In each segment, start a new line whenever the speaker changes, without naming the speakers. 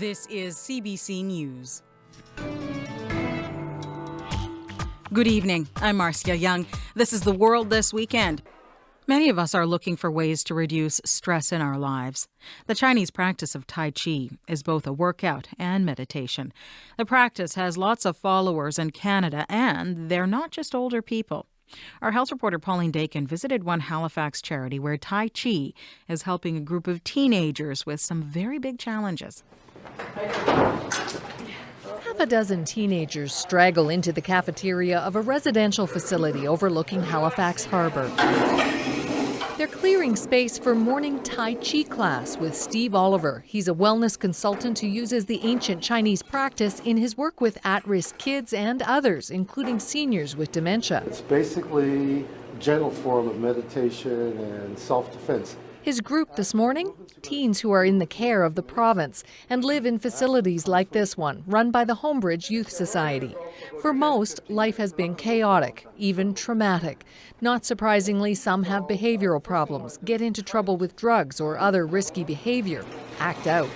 This is CBC News. Good evening. I'm Marcia Young. This is the world this weekend. Many of us are looking for ways to reduce stress in our lives. The Chinese practice of Tai Chi is both a workout and meditation. The practice has lots of followers in Canada, and they're not just older people. Our health reporter Pauline Dakin visited one Halifax charity where Tai Chi is helping a group of teenagers with some very big challenges.
Half a dozen teenagers straggle into the cafeteria of a residential facility overlooking Halifax Harbour. They're clearing space for morning Tai Chi class with Steve Oliver. He's a wellness consultant who uses the ancient Chinese practice in his work with at-risk kids and others, including seniors with dementia.
It's basically a gentle form of meditation and self-defense.
His group this morning? Teens who are in the care of the province and live in facilities like this one, run by the Homebridge Youth Society. For most, life has been chaotic, even traumatic. Not surprisingly, some have behavioral problems, get into trouble with drugs or other risky behavior, act out.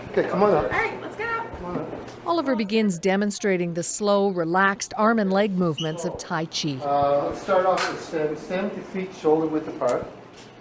Okay, come on up.
All right, let's get up.
Come on up.
Oliver begins demonstrating the slow, relaxed arm and leg movements of Tai Chi.
Let's start off with stand with your feet shoulder width apart.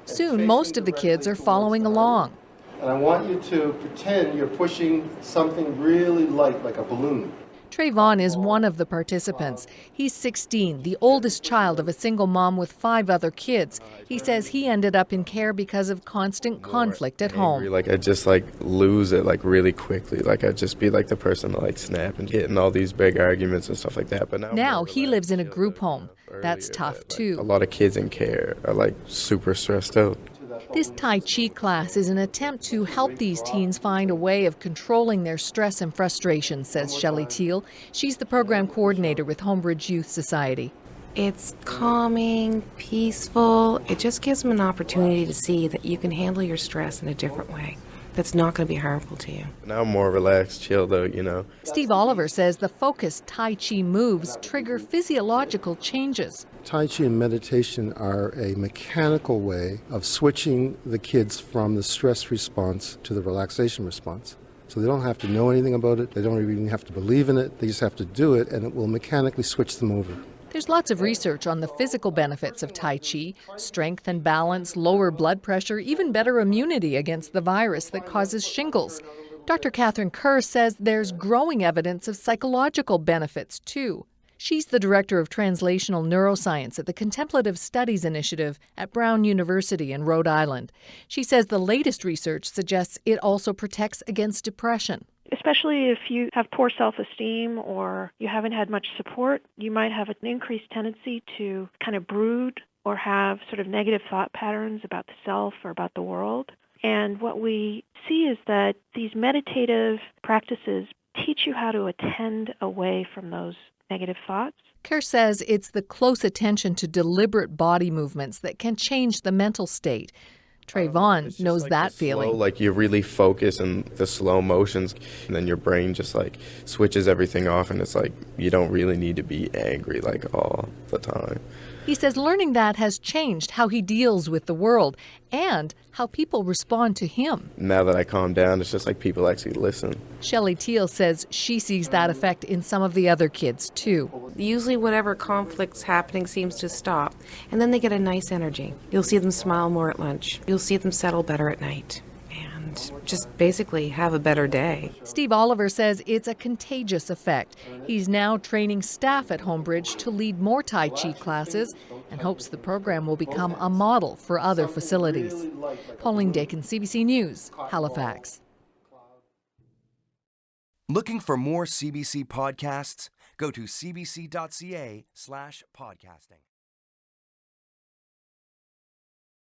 Soon, most of the kids are following along.
And I want you to pretend you're pushing something really light, like a balloon.
Trayvon is one of the participants. He's 16, the oldest child of a single mom with 5 other kids. He says he ended up in care because of constant conflict at home.
I just lose it really quickly. I'd just be the person to snap and get in all these big arguments and stuff like that. But
now he lives in a group home. That's tough too.
A lot of kids in care are super stressed out.
This Tai Chi class is an attempt to help these teens find a way of controlling their stress and frustration, says Shelley Teal. She's the program coordinator with Homebridge Youth Society.
It's calming, peaceful. It just gives them an opportunity to see that you can handle your stress in a different way that's not going to be harmful to you.
Now I'm more relaxed, chill though.
Steve Oliver says the focused Tai Chi moves trigger physiological changes.
Tai Chi and meditation are a mechanical way of switching the kids from the stress response to the relaxation response. So they don't have to know anything about it. They don't even have to believe in it. They just have to do it, and it will mechanically switch them over.
There's lots of research on the physical benefits of Tai Chi: strength and balance, lower blood pressure, even better immunity against the virus that causes shingles. Dr. Catherine Kerr says there's growing evidence of psychological benefits too. She's the director of translational neuroscience at the Contemplative Studies Initiative at Brown University in Rhode Island. She says the latest research suggests it also protects against depression.
Especially if you have poor self-esteem or you haven't had much support, you might have an increased tendency to kind of brood or have sort of negative thought patterns about the self or about the world. And what we see is that these meditative practices teach you how to attend away from those negative thoughts.
Kerr says it's the close attention to deliberate body movements that can change the mental state. Trayvon knows that feeling.
Slow, you really focus in the slow motions, and then your brain just switches everything off, and it's you don't really need to be angry all the time.
He says learning that has changed how he deals with the world and how people respond to him.
Now that I calm down, it's just people actually listen.
Shelley Teal says she sees that effect in some of the other kids too.
Usually whatever conflict's happening seems to stop, and then they get a nice energy. You'll see them smile more at lunch. You'll see them settle better at night. And just basically have a better day.
Steve Oliver says it's a contagious effect. He's now training staff at Homebridge to lead more Tai Chi classes and hopes the program will become a model for other facilities. Pauline Dakin, CBC News, Halifax.
Looking for more CBC podcasts? Go to cbc.ca/podcasting.